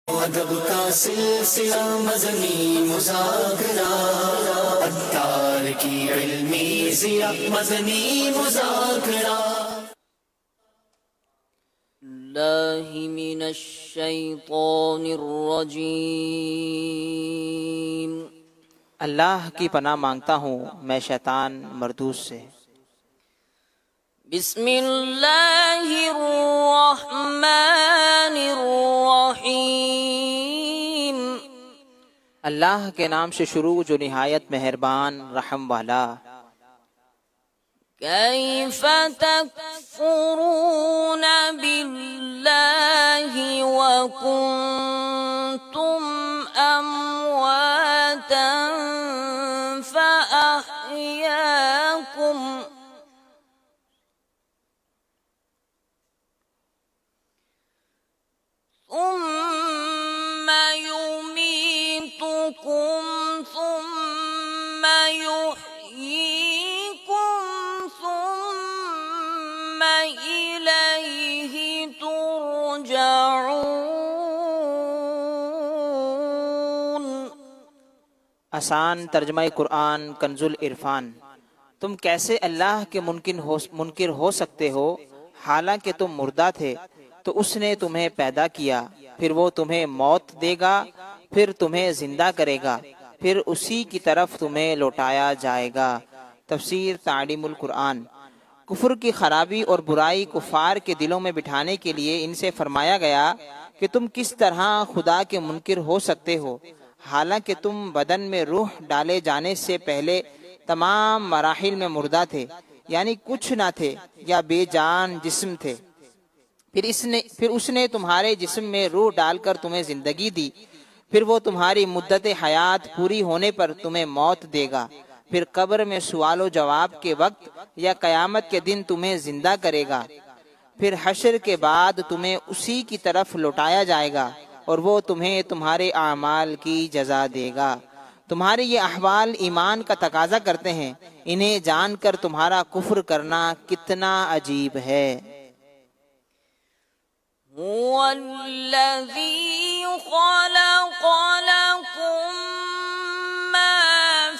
ادب کا سلسلہ مدنی مذاکرہ، عطار کی علمی ضیاء مدنی مذاکرہ۔ اللہ من الشیطان الرجیم۔ اللہ کی پناہ مانگتا ہوں میں شیطان مردود سے۔ بسم اللہ الرحمن الرحیم۔ اللہ کے نام سے شروع جو نہایت مہربان رحم والا۔ کیف تکفرون باللہ وکنتم امواتا فاحیاکم ثم یمیتکم ثم یحییکم ثم الیہ ترجعون۔ آسان ترجمہ قرآن کنز العرفان۔ تم کیسے اللہ کے منکر ہو سکتے ہو، حالانکہ تم مردہ تھے تو اس نے تمہیں پیدا کیا، پھر وہ تمہیں موت دے گا، پھر تمہیں زندہ کرے گا، پھر اسی کی طرف تمہیں لوٹایا جائے گا۔ تفسیر تعلیم القرآن۔ کفر کی خرابی اور برائی کفار کے دلوں میں بٹھانے کے لیے ان سے فرمایا گیا کہ تم کس طرح خدا کے منکر ہو سکتے ہو، حالانکہ تم بدن میں روح ڈالے جانے سے پہلے تمام مراحل میں مردہ تھے، یعنی کچھ نہ تھے یا بے جان جسم تھے۔ پھر اس نے تمہارے جسم میں روح ڈال کر تمہیں زندگی دی، پھر وہ تمہاری مدت حیات پوری ہونے پر تمہیں موت دے گا، پھر قبر میں سوال و جواب کے وقت یا قیامت کے دن تمہیں زندہ کرے گا، پھر حشر کے بعد تمہیں اسی کی طرف لوٹایا جائے گا اور وہ تمہیں تمہارے اعمال کی جزا دے گا۔ تمہارے یہ احوال ایمان کا تقاضا کرتے ہیں، انہیں جان کر تمہارا کفر کرنا کتنا عجیب ہے۔ هو الذی خلق لکم ما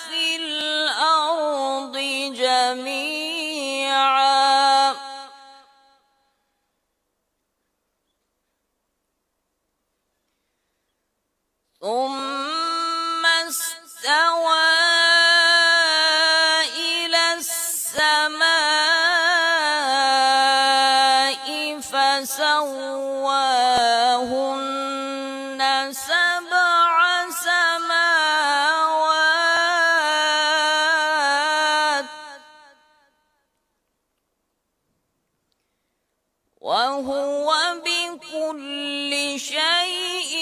فی الارض جمیعا ثم استوى إلى السماء فسواهن سبع سماوات وهو بكل شيء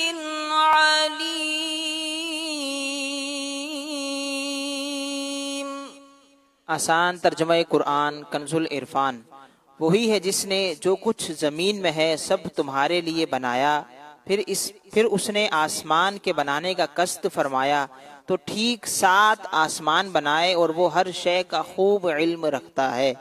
علیم۔ آسان ترجمہ قرآن کنز العرفان۔ وہی ہے جس نے جو کچھ زمین میں ہے سب تمہارے لیے بنایا، پھر اس نے آسمان کے بنانے کا قصد فرمایا تو ٹھیک 7 آسمان بنائے اور وہ ہر شے کا خوب علم رکھتا ہے۔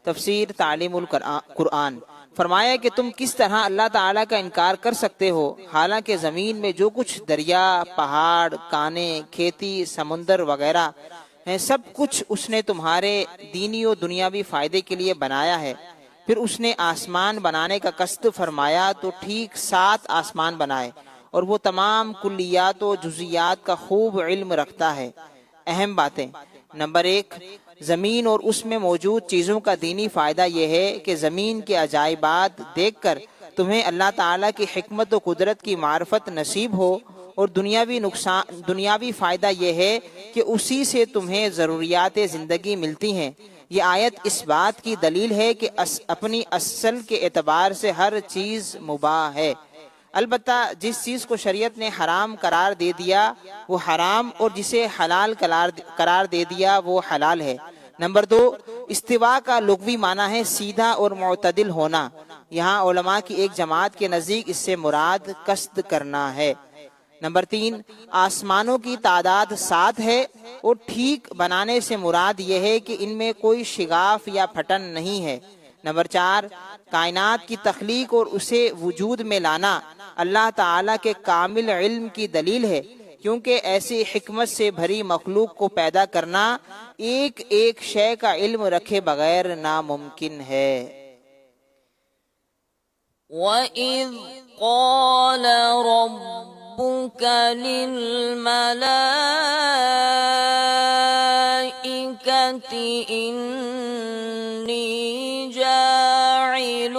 تفسیر تعلیم القرآن۔ فرمایا کہ تم کس طرح اللہ تعالیٰ کا انکار کر سکتے ہو، حالانکہ زمین میں جو کچھ دریا، پہاڑ، کانے، کھیتی، سمندر وغیرہ ہیں سب کچھ اس نے تمہارے دینی و دنیاوی فائدے کے لیے بنایا ہے۔ پھر اس نے آسمان بنانے کا قصد فرمایا تو ٹھیک 7 آسمان بنائے اور وہ تمام کلیات و جزیات کا خوب علم رکھتا ہے۔ اہم باتیں۔ نمبر 1، زمین اور اس میں موجود چیزوں کا دینی فائدہ یہ ہے کہ زمین کے عجائبات دیکھ کر تمہیں اللہ تعالیٰ کی حکمت و قدرت کی معرفت نصیب ہو، اور دنیاوی فائدہ یہ ہے کہ اسی سے تمہیں ضروریات زندگی ملتی ہیں۔ یہ آیت اس بات کی دلیل ہے کہ اپنی اصل کے اعتبار سے ہر چیز مباح ہے، البتہ جس چیز کو شریعت نے حرام قرار دے دیا وہ حرام، اور جسے حلال قرار دے دیا وہ حلال ہے۔ نمبر 2، استوا کا لغوی معنی ہے سیدھا اور معتدل ہونا۔ یہاں علماء کی ایک جماعت کے نزدیک اس سے مراد قصد کرنا ہے۔ نمبر 3، آسمانوں کی تعداد 7 ہے اور ٹھیک بنانے سے مراد یہ ہے کہ ان میں کوئی شگاف یا پھٹن نہیں ہے۔ نمبر 4، کائنات کی تخلیق اور اسے وجود میں لانا اللہ تعالیٰ کے کامل علم کی دلیل ہے، کیونکہ ایسی حکمت سے بھری مخلوق کو پیدا کرنا ایک ایک شے کا علم رکھے بغیر ناممکن ہے۔ وَإِذْ قَالَ رَبُّكَ لِلْمَلَائِكَةِ إِنِّي جَاعِلٌ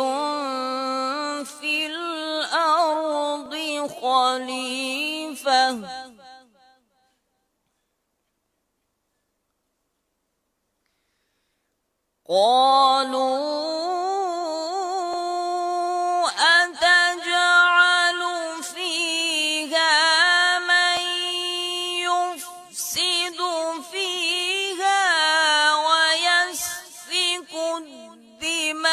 فِي الْأَرْضِ خَلِيفَةً قَالُوا أَتَجْعَلُ فِيهَا مَن يُفْسِدُ فِيهَا وَيَسْفِكُ الدِّمَاءَ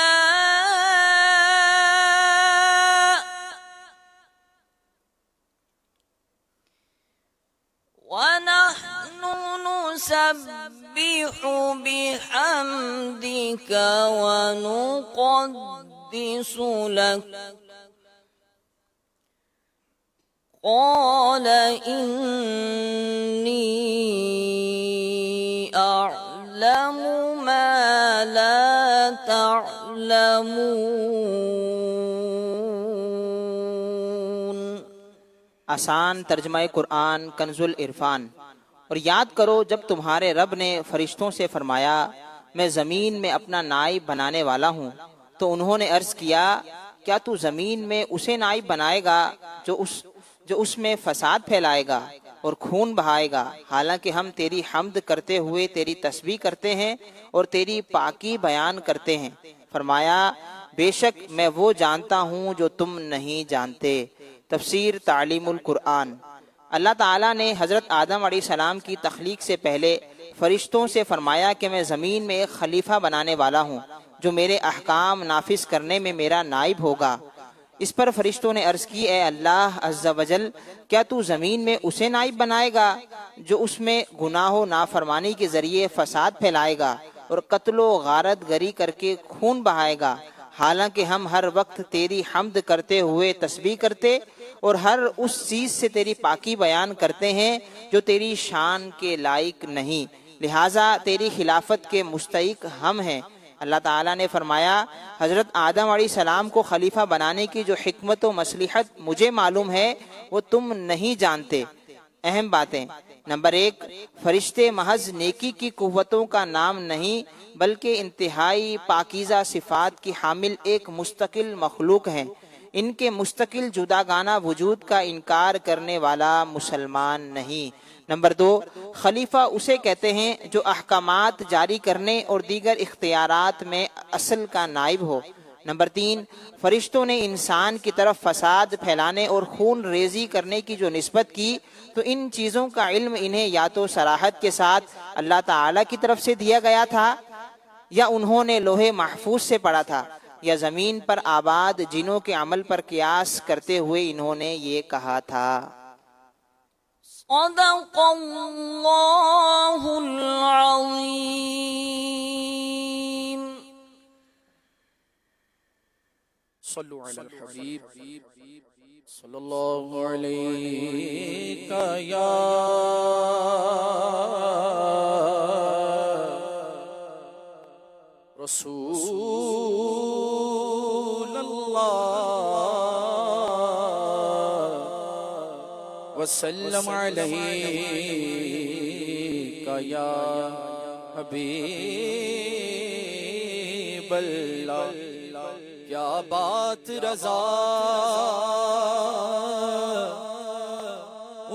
وَنَحْنُ نُسَبِّحُ بِحَمْدِكَ وَنُقَدِّسُ لَكَ قَالَ إِنِّي أَعْلَمُ مَا لَا تَعْلَمُونَ۔ آسان ترجمہ قرآن کنز العرفان۔ اور یاد کرو جب تمہارے رب نے فرشتوں سے فرمایا میں زمین میں اپنا نائب بنانے والا ہوں، تو انہوں نے عرض کیا کیا تو زمین میں اسے نائب بنائے گا جو اس میں فساد پھیلائے گا اور خون بہائے گا، حالانکہ ہم تیری حمد کرتے ہوئے تیری تسبیح کرتے ہیں اور تیری پاکی بیان کرتے ہیں۔ فرمایا بے شک میں وہ جانتا ہوں جو تم نہیں جانتے۔ تفسیر تعلیم القرآن۔ اللہ تعالیٰ نے حضرت آدم علیہ السلام کی تخلیق سے پہلے فرشتوں سے فرمایا کہ میں زمین میں ایک خلیفہ بنانے والا ہوں جو میرے احکام نافذ کرنے میں میرا نائب ہوگا۔ اس پر فرشتوں نے عرض کی اے اللہ عز و جل، کیا تو زمین میں اسے نائب بنائے گا جو اس میں گناہ و نافرمانی کے ذریعے فساد پھیلائے گا اور قتل و غارت گری کر کے خون بہائے گا، حالانکہ ہم ہر وقت تیری حمد کرتے ہوئے تسبیح کرتے اور ہر اس چیز سے تیری پاکی بیان کرتے ہیں جو تیری شان کے لائق نہیں، لہٰذا تیری خلافت کے مستحق ہم ہیں۔ اللہ تعالیٰ نے فرمایا حضرت آدم علیہ السلام کو خلیفہ بنانے کی جو حکمت و مصلحت مجھے معلوم ہے وہ تم نہیں جانتے۔ اہم باتیں۔ نمبر 1، فرشتے محض نیکی کی قوتوں کا نام نہیں بلکہ انتہائی پاکیزہ صفات کی حامل ایک مستقل مخلوق ہیں۔ ان کے مستقل جداگانہ وجود کا انکار کرنے والا مسلمان نہیں۔ نمبر 2، خلیفہ اسے کہتے ہیں جو احکامات جاری کرنے اور دیگر اختیارات میں اصل کا نائب ہو۔ نمبر 3، فرشتوں نے انسان کی طرف فساد پھیلانے اور خون ریزی کرنے کی جو نسبت کی تو ان چیزوں کا علم انہیں یا تو صراحت کے ساتھ اللہ تعالیٰ کی طرف سے دیا گیا تھا یا انہوں نے لوح محفوظ سے پڑھا تھا، یا زمین پر آباد جنوں کے عمل پر قیاس کرتے ہوئے انہوں نے یہ کہا تھا۔ صدق اللہ العظیم۔ صلو علی الحبیب صلی اللہ علیہ یا رسول اللہ وسلم علیہ یا حبیب اللہ۔ کیا بات رضا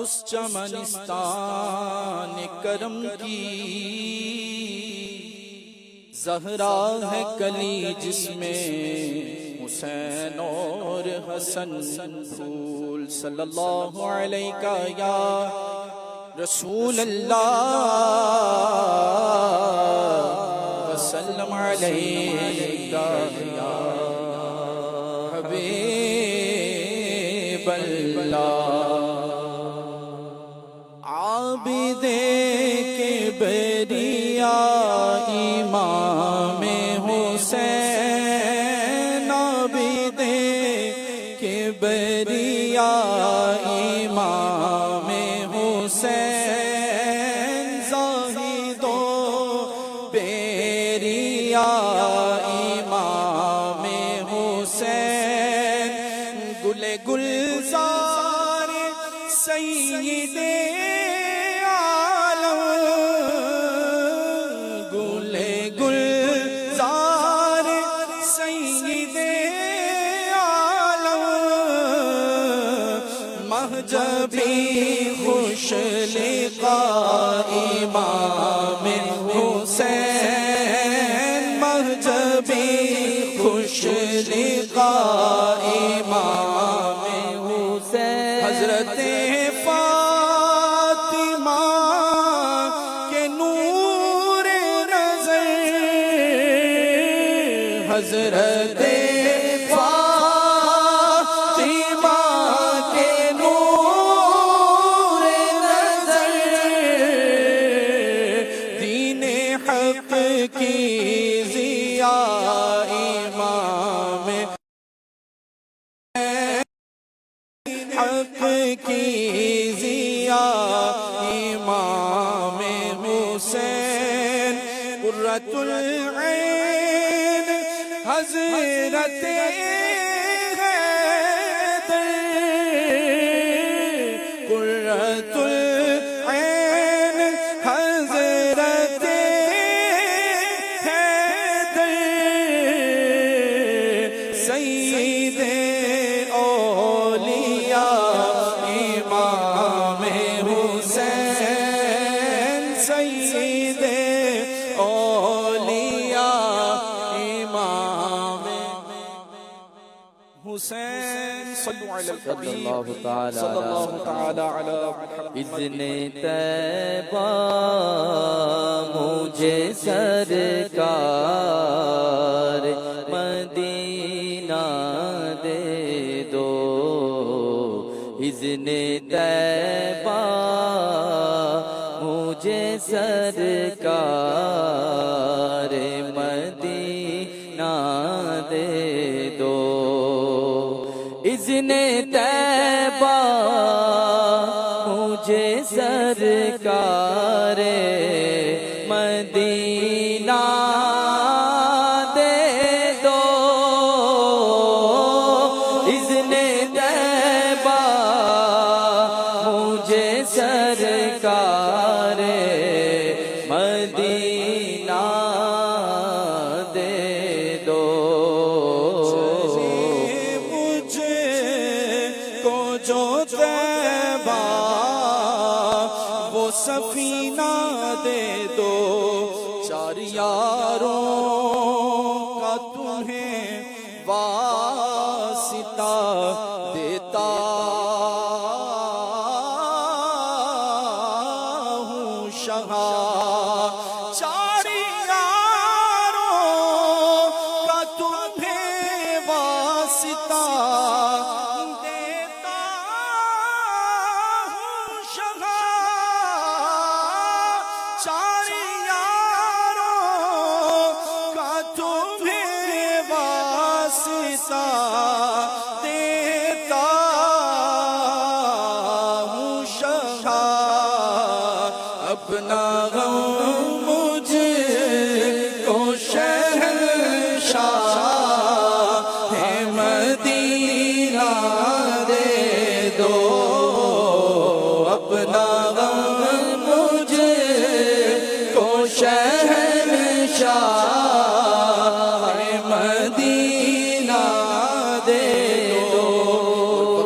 اس چمنستان کرم کی، زہرا ہے کلی جس میں حسین اور حسن پھول۔ صلی اللہ علیہ یا رسول اللہ وسلم علیہ یا حبیب اللہ۔ عابد کبریا امام حسین سید عالم گل گلزار سید عالم مہجبی خوش لقا امام حسین مہجبی خوش لقا امام حسین حضرت فاطمہ کے نور نظر حضرت فاطمہ کے نور نظر دین حق کی ضیا امام حق کی ضیا امام حسین قرۃ العین حضرت حیدر قرۃ العین حضرت حیدر سید امام حسین سید اولیاء امام حسین صلو علی الحبیب صلی اللہ تعالی علی محمد اذن طیبہ مجھے سرکار مدینہ دے دو اذن طیبہ مجھے سرکار مدینہ دے دو اذن طیبہ مجھے سرکار مدینہ دے دو اذن طیبہ مجھے سرکار مدینہ دے دو مجھے کو جو طیبہ وہ سفینہ دے دو چار یاروں کا تمہیں واسطہ دیتا ہوں شہا چار یاروں کا تمہیں واسطہ دیتا ہوں شہا چار یاروں کا تمہیں واسطہ دیتا ہوں شہا اپنا غم مجھ کو شہنشاہ مدینہ دے دو اپنا غم مجھ کو شہنشاہ مدینہ دے دو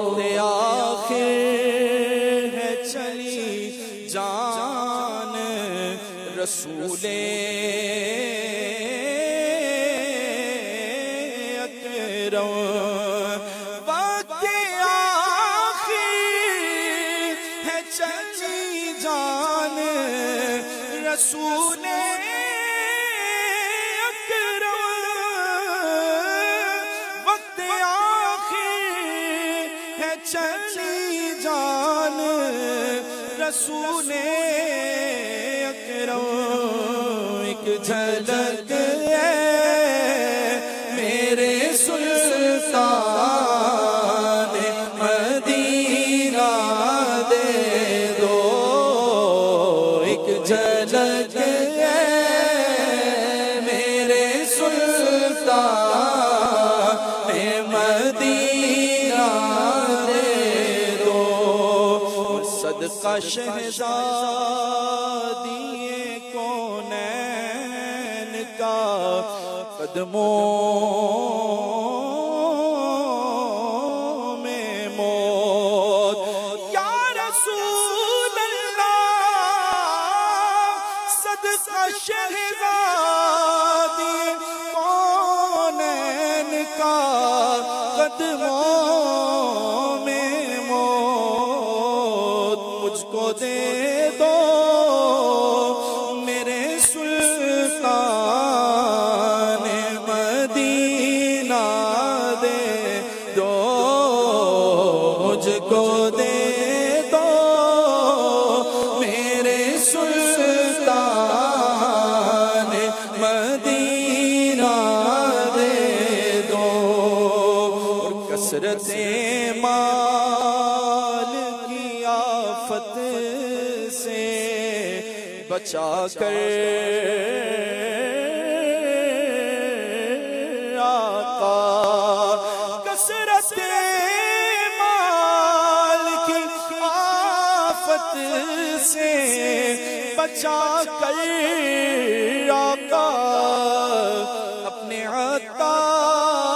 وقت آخر ہے چلی جان رسول اکرم وقت آخر ہے چلی جان رسول اکرم وقت آخر ہے چلی جان رسول اکرم ایک جھلک ہے میرے سلطان مدینہ دے دو ایک جھلک ہے میرے سلطان مدینہ دے دو صدقہ شہزادی کونین کا قدموں میں موت یا رسول اللہ صدقہ شہزادی کونین کا قدموں میں موت مجھ کو دے دو میرے سلطان مدینہ دے دو مجھ کو دے دو میرے سلطان مدینہ دے دو کثرت مال کی آفت سے بچا کر آقا کثرت مال کی آفت سے بچا کر آقا اپنے عطار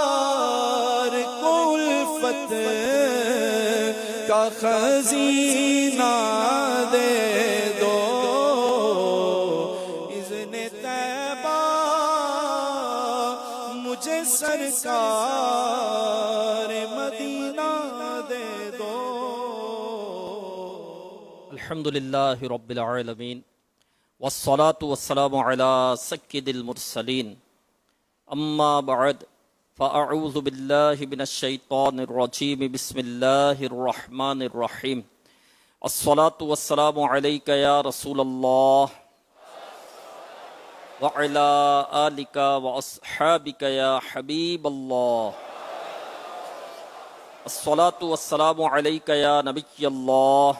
کو الفت کا خزینہ دے دو اذن طیبہ مجھے سرکار مدینہ دے دو. الحمدللہ رب العالمین والصلاة والسلام علی سید المرسلین اما بعد فاعوذ باللہ من الشیطان الرجیم بسم اللہ الرحمن الرحیم الصلاة والسلام علیک یا رسول اللہ وعلی آلک واصحابک یا حبیب اللہ الصلاة والسلام علیک یا نبی اللہ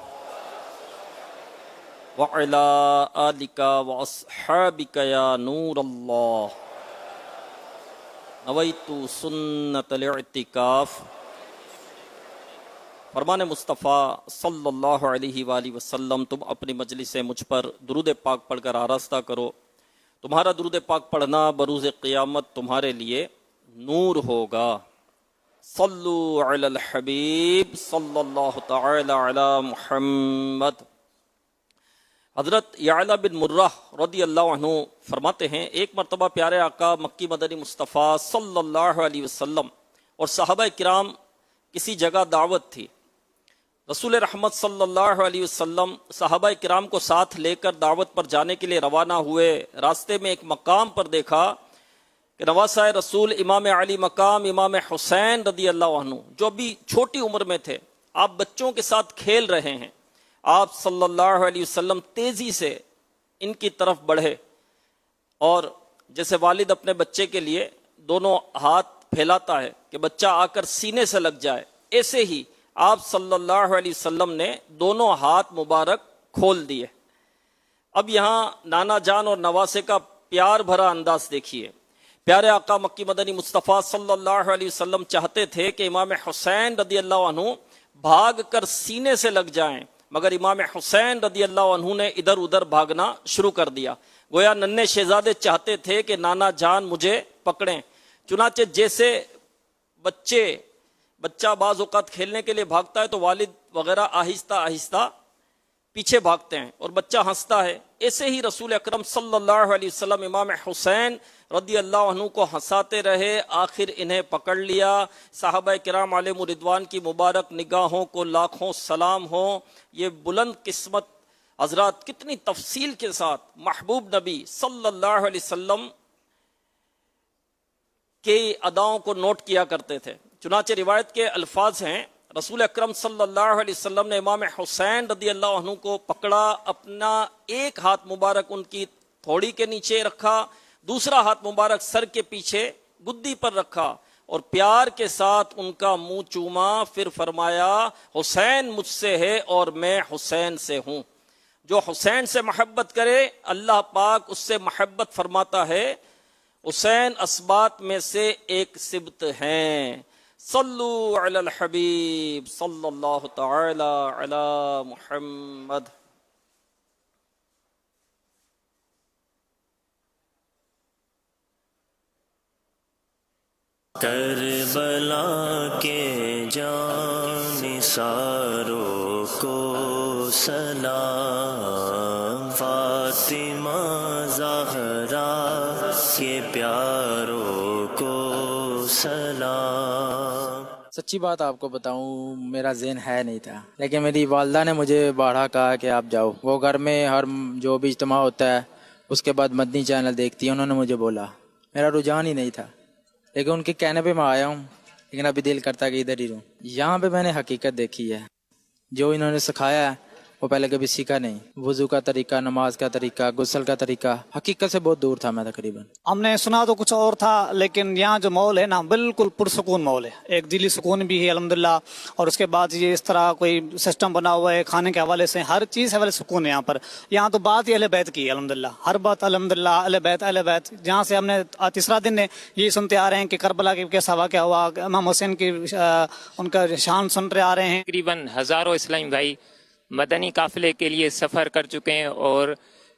وعلی آلک واصحابک یا نور اللہ نویت سنت الاعتکاف. فرمان مصطفیٰ صلی اللہ علیہ وآلہ وسلم تم اپنی مجلس سے مجھ پر درود پاک پڑھ کر آراستہ کرو. تمہارا درود پاک پڑھنا بروز قیامت تمہارے لیے نور ہوگا. صلو علی الحبیب صلی اللہ تعالی علی محمد. حضرت یعلا بن مرہ رضی اللہ عنہ فرماتے ہیں ایک مرتبہ پیارے آقا مکی مدنی مصطفیٰ صلی اللہ علیہ وسلم اور صحابہ کرام کسی جگہ دعوت تھی. رسول رحمت صلی اللہ علیہ وسلم صحابہ کرام کو ساتھ لے کر دعوت پر جانے کے لیے روانہ ہوئے. راستے میں ایک مقام پر دیکھا کہ نواسہ رسول امام علی مقام امام حسین رضی اللہ عنہ جو ابھی چھوٹی عمر میں تھے، آپ بچوں کے ساتھ کھیل رہے ہیں. آپ صلی اللہ علیہ وسلم تیزی سے ان کی طرف بڑھے اور جیسے والد اپنے بچے کے لیے دونوں ہاتھ پھیلاتا ہے کہ بچہ آ کر سینے سے لگ جائے، ایسے ہی آپ صلی اللہ علیہ وسلم نے دونوں ہاتھ مبارک کھول دیے. اب یہاں نانا جان اور نواسے کا پیار بھرا انداز دیکھیے. پیارے آقا مکی مدنی مصطفیٰ صلی اللہ علیہ وسلم چاہتے تھے کہ امام حسین رضی اللہ عنہ بھاگ کر سینے سے لگ جائیں، مگر امام حسین رضی اللہ عنہ نے ادھر ادھر بھاگنا شروع کر دیا. گویا ننھے شہزادے چاہتے تھے کہ نانا جان مجھے پکڑیں. چنانچہ جیسے بچہ بعض اوقات کھیلنے کے لیے بھاگتا ہے تو والد وغیرہ آہستہ آہستہ پیچھے بھاگتے ہیں اور بچہ ہنستا ہے، ایسے ہی رسول اکرم صلی اللہ علیہ وسلم امام حسین رضی اللہ عنہ کو ہنساتے رہے. آخر انہیں پکڑ لیا. صحابہ کرام علیہ رضوان کی مبارک نگاہوں کو لاکھوں سلام ہوں. یہ بلند قسمت حضرات کتنی تفصیل کے ساتھ محبوب نبی صلی اللہ علیہ وسلم کی اداؤں کو نوٹ کیا کرتے تھے. چنانچہ روایت کے الفاظ ہیں رسول اکرم صلی اللہ علیہ وسلم نے امام حسین رضی اللہ عنہ کو پکڑا، اپنا ایک ہاتھ مبارک ان کی تھوڑی کے نیچے رکھا، دوسرا ہاتھ مبارک سر کے پیچھے گدی پر رکھا اور پیار کے ساتھ ان کا منہ چوما. پھر فرمایا حسین مجھ سے ہے اور میں حسین سے ہوں. جو حسین سے محبت کرے اللہ پاک اس سے محبت فرماتا ہے. حسین اسباط میں سے ایک سبت ہیں. صلو علی الحبیب صلی اللہ تعالی علی محمد. کربلا کے جانثاروں کو سلام، فاطمہ زہرا کے پیاروں کو سلام. سچی بات آپ کو بتاؤں، میرا ذہن ہے نہیں تھا، لیکن میری والدہ نے مجھے بڑھا کہا کہ آپ جاؤ. وہ گھر میں ہر جو بھی اجتماع ہوتا ہے اس کے بعد مدنی چینل دیکھتی ہیں، انہوں نے مجھے بولا. میرا رجحان ہی نہیں تھا، لیکن ان کے کہنے پہ میں آیا ہوں. لیکن ابھی دل کرتا ہے کہ ادھر ہی رہوں. یہاں پہ میں نے حقیقت دیکھی ہے. جو انہوں نے سکھایا ہے وہ پہلے کبھی سیکھا نہیں. وضو کا طریقہ، نماز کا طریقہ، غسل کا طریقہ، حقیقت سے بہت دور تھا میں تقریباً. ہم نے سنا تو کچھ اور تھا، لیکن یہاں جو ماحول ہے نا بالکل پرسکون ماحول ہے. ایک دلی سکون بھی ہے الحمدللہ. اور اس کے بعد یہ اس طرح کوئی سسٹم بنا ہوا ہے کھانے کے حوالے سے، ہر چیز حوالے سکون ہے یہاں پر. یہاں تو بات ہی اہل بیت کی ہے الحمدللہ، ہر بات الحمدللہ اہل بیت اہل بیت. جہاں سے ہم نے تیسرا دن یہ سنتے آ رہے ہیں کہ کربلا کے کیسا واقعہ ہوا، امام حسین کی ان کا شان سنتے آ رہے ہیں. تقریباً ہزاروں اسلامی بھائی مدنی قافلے کے لیے سفر کر چکے ہیں، اور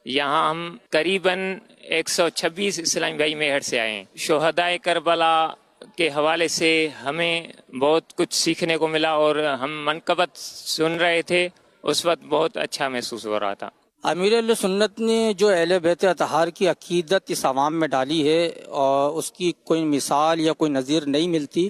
یہاں ہم قریباً 126 اسلامی بھائی میہر سے آئے ہیں. شہدائے کربلا کے حوالے سے ہمیں بہت کچھ سیکھنے کو ملا، اور ہم منقبت سن رہے تھے، اس وقت بہت اچھا محسوس ہو رہا تھا. امیر اہل سنت نے جو اہل بیت اطہار کی عقیدت اس عوام میں ڈالی ہے، اور اس کی کوئی مثال یا کوئی نظیر نہیں ملتی.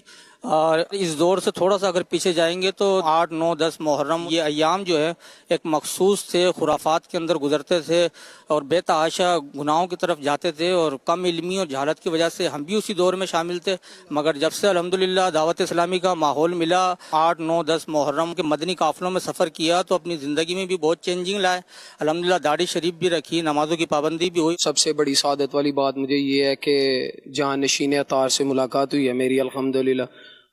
اور اس دور سے تھوڑا سا اگر پیچھے جائیں گے تو 8، 9، 10 محرم یہ ایام جو ہے ایک مخصوص تھے، خرافات کے اندر گزرتے تھے اور بے تحاشا گناہوں کی طرف جاتے تھے، اور کم علمی اور جہالت کی وجہ سے ہم بھی اسی دور میں شامل تھے. مگر جب سے الحمدللہ دعوت اسلامی کا ماحول ملا، 8، 9، 10 محرم کے مدنی قافلوں میں سفر کیا تو اپنی زندگی میں بھی بہت چینجنگ لائے. الحمدللہ داڑھی شریف بھی رکھی، نمازوں کی پابندی بھی ہوئی. سب سے بڑی سعادت والی بات مجھے یہ ہے کہ جہاں نشین اطہار سے ملاقات ہوئی ہے میری الحمدللہ،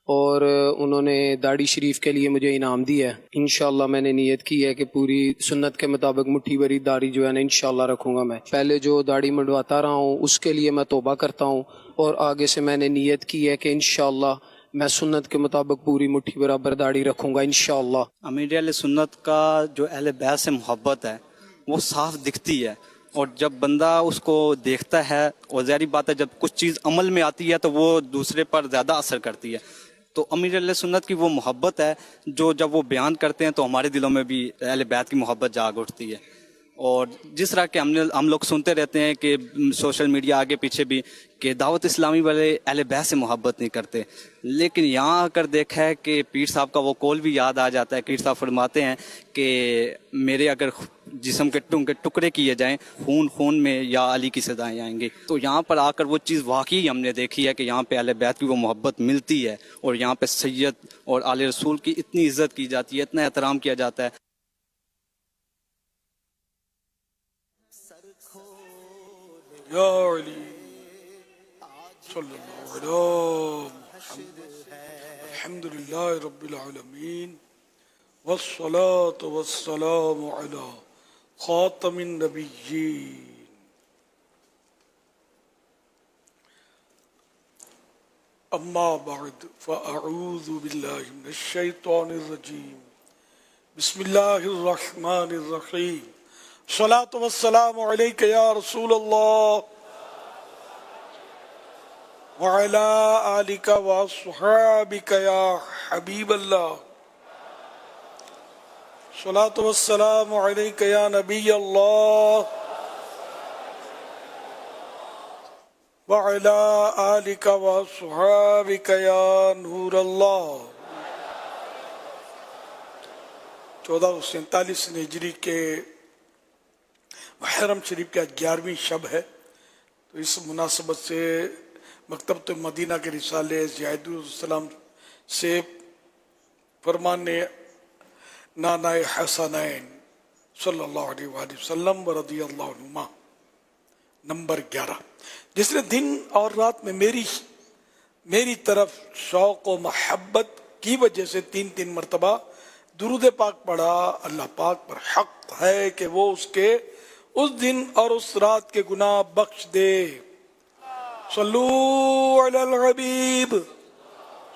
اور انہوں نے داڑھی شریف کے لیے مجھے انعام دیا ہے. انشاءاللہ میں نے نیت کی ہے کہ پوری سنت کے مطابق مٹھی بھری داڑھی جو ہے نا انشاءاللہ رکھوں گا. میں پہلے جو داڑھی منڈواتا رہا ہوں اس کے لیے میں توبہ کرتا ہوں، اور آگے سے میں نے نیت کی ہے کہ انشاءاللہ میں سنت کے مطابق پوری مٹھی برابر داڑھی رکھوں گا انشاءاللہ. امیر اہل سنت کا جو اہل بیت سے محبت ہے وہ صاف دکھتی ہے، اور جب بندہ اس کو دیکھتا ہے، اور ظاہری بات ہے جب کچھ چیز عمل میں آتی ہے تو وہ دوسرے پر زیادہ اثر کرتی ہے. تو امیر اہل سنت کی وہ محبت ہے جو جب وہ بیان کرتے ہیں تو ہمارے دلوں میں بھی اہل بیت کی محبت جاگ اٹھتی ہے. اور جس طرح کہ ہم لوگ سنتے رہتے ہیں کہ سوشل میڈیا آگے پیچھے بھی کہ دعوت اسلامی والے اہل بیت سے محبت نہیں کرتے، لیکن یہاں آ کر دیکھا ہے کہ پیر صاحب کا وہ قول بھی یاد آ جاتا ہے. پیر صاحب فرماتے ہیں کہ میرے اگر جسم کے ٹکڑے کیے جائیں، خون خون میں یا علی کی صدائیں آئیں گے. تو یہاں پر آ کر وہ چیز واقعی ہم نے دیکھی ہے کہ یہاں پہ اہل بیت کی وہ محبت ملتی ہے، اور یہاں پہ سید اور آل رسول کی اتنی عزت کی جاتی ہے، اتنا احترام کیا جاتا ہے. یا علی صلی اللہ علیہ الحمدللہ رب العالمین والصلاة والسلام علی خاتم النبیین. اما بعد فاعوذ باللہ من الشیطان الرجیم. بسم اللہ الرحمن الرحیم. الصلاة والسلام علیک یا رسول اللہ وعلی آلک واصحابک یا حبیب اللہ. الصلاة والسلام علیک یا نبی اللہ وعلی آلک واصحابک یا نور اللہ. 1447 ہجری کے محرم شریف کا 11ویں شب ہے، تو اس مناسبت سے مکتبۃ مدینہ کے رسالے زیاد السلام سے فرمان نانا حسنین صلی اللہ علیہ وآلہ وسلم ورضی اللہ عنہما نمبر 11. جس نے دن اور رات میں میری طرف شوق و محبت کی وجہ سے 3 مرتبہ درود پاک پڑھا، اللہ پاک پر حق ہے کہ وہ اس کے اس دن اور اس رات کے گناہ بخش دے. صلو علی الحبیب